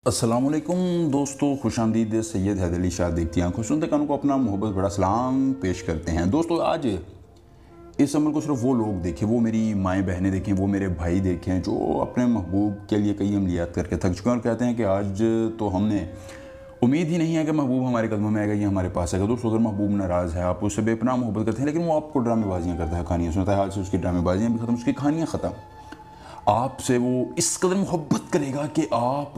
अस्सलामुअलैकुम दोस्तों, खुशामदीद। सैयद हैदर अली शाह देखती आंखों सुनते कानों को अपना मोहब्बत बड़ा सलाम पेश करते हैं। दोस्तों, आज इस अमल को सिर्फ वो लोग देखें, वो मेरी माएँ बहनें देखें, वो मेरे भाई देखें जो अपने महबूब के लिए कई अमलियात करके थक चुके हैं और कहते हैं कि आज तो हमने उम्मीद ही नहीं है कि महबूब हमारे कदमों में आएगा, ये हमारे पास आएगा। दोस्तों, अगर महबूब नाराज़ है, आप उससे बेपनाह मोहब्बत करते हैं, लेकिन वो आपको ड्रामेबाजियाँ करता है, कहानियाँ सुनाता है, हाल से उसकी ड्रामेबाजियाँ भी ख़त्म, उसकी कहानियाँ ख़त्म। आपसे वो इस कदर मोहब्बत करेगा कि आप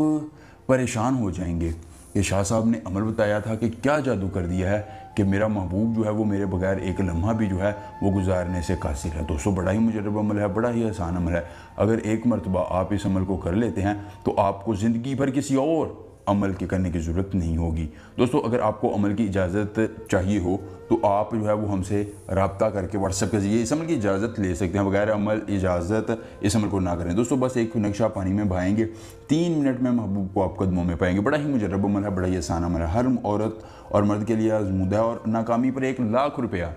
परेशान हो जाएंगे। ये शाह साहब ने अमल बताया था कि क्या जादू कर दिया है कि मेरा महबूब जो है वो मेरे बगैर एक लम्हा भी जो है वो गुजारने से कासिर है। दोस्तों, बड़ा ही मुजर्रब अमल है, बड़ा ही आसान अमल है। अगर एक मरतबा आप इस अमल को कर लेते हैं तो आपको ज़िंदगी भर किसी और अमल के करने की ज़रूरत नहीं होगी। दोस्तों, अगर आपको अमल की इजाज़त चाहिए हो तो आप जो है वो हमसे रब्ता करके व्हाट्सएप के ज़रिए इस अमल की इजाज़त ले सकते हैं। बगैर अमल इजाज़त इस अमल को ना करें। दोस्तों, बस एक नक्शा पानी में बहाएंगे, 3 मिनट में महबूब को आप कदमों में पाएंगे। बड़ा ही मुजर्रब अमल है, बड़ा ही आसान अमल है, हर औरत और मर्द के लिए आज़मूदा है और नाकामी पर 1 लाख रुपया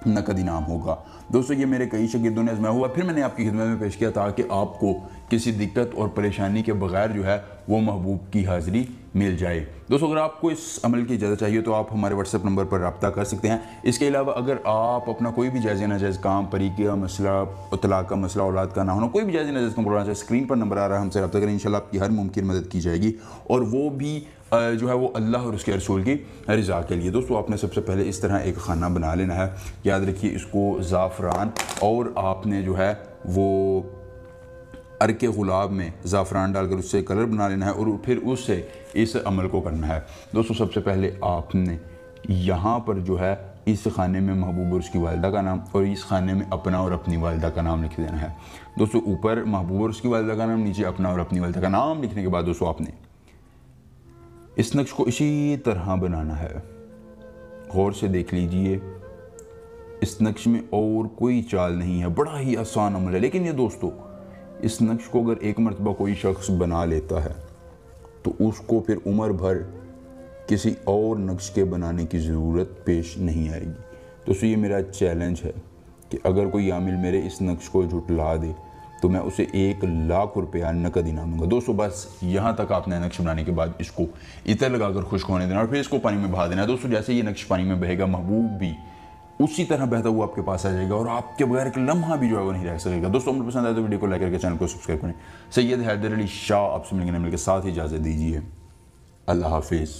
नकद इनाम होगा। दोस्तों, ये मेरे कई शागिर्दों ने आजमाया हुआ, फिर मैंने आपकी खिदमत में पेश किया ताकि आपको किसी दिक्कत और परेशानी के बगैर जो है वो महबूब की हाज़िरी मिल जाए। दोस्तों, अगर आपको इस अमल की इजाज़त चाहिए तो आप हमारे व्हाट्सएप नंबर पर रब्ता कर सकते हैं। इसके अलावा अगर आप अपना कोई भी जायज़ नाजायज़ काम, परी का मसला, तलाक का मसला, औलाद का ना होना, कोई भी जायज़ नाजायज़ काम करना चाहे, स्क्रीन पर नंबर आ रहा है, हमसे रब्ता करें। इंशाल्लाह आपकी हर मुमकिन मदद की जाएगी और वो भी जो है वो अल्लाह और उसके रसूल की रज़ा के लिए। दोस्तों, आपने सबसे पहले इस तरह एक खाना बना लेना है। याद रखिए, इसको ज़ाफ़रान और आपने जो है वो अर्के गुलाब में ज़ाफ़रान डालकर उससे कलर बना लेना है और फिर उससे इस अमल को करना है। दोस्तों, सबसे पहले आपने यहाँ पर जो है इस खाने में महबूब और उसकी वालिदा का नाम और इस खाने में अपना और अपनी वालिदा का नाम लिख देना है। दोस्तों, ऊपर महबूब और उसकी वालिदा का नाम, नीचे अपना और अपनी वालिदा का नाम लिखने के बाद दोस्तों आपने इस नक्श को इसी तरह बनाना है। गौर से देख लीजिए, इस नक्श में और कोई चाल नहीं है, बड़ा ही आसान अमल है। लेकिन ये दोस्तों, इस नक्श को अगर एक मरतबा कोई शख्स बना लेता है तो उसको फिर उम्र भर किसी और नक्श के बनाने की ज़रूरत पेश नहीं आएगी। दोस्तों, ये मेरा चैलेंज है कि अगर कोई आमिल मेरे इस नक्श को झुटला दे तो मैं उसे 1 लाख रुपया नकद इनाम दूंगा। दोस्तों, बस यहाँ तक आपने नक्श बनाने के बाद इसको इतर लगाकर खुश्क होने देना और फिर इसको पानी में बहा देना है। दोस्तों, जैसे ये नक्श पानी में बहेगा, महबूब भी उसी तरह बहता हुआ आपके पास आ जाएगा और आपके बगैर एक लम्हा भी जो है वो नहीं रह सकेगा। दोस्तों, अगर पसंद आए तो वीडियो को लाइक करके चैनल को सब्सक्राइब करें। सैयद हैदर अली शाह आपसे मिलने के साथ ही इजाज़त दीजिए। अल्लाह हाफिज़।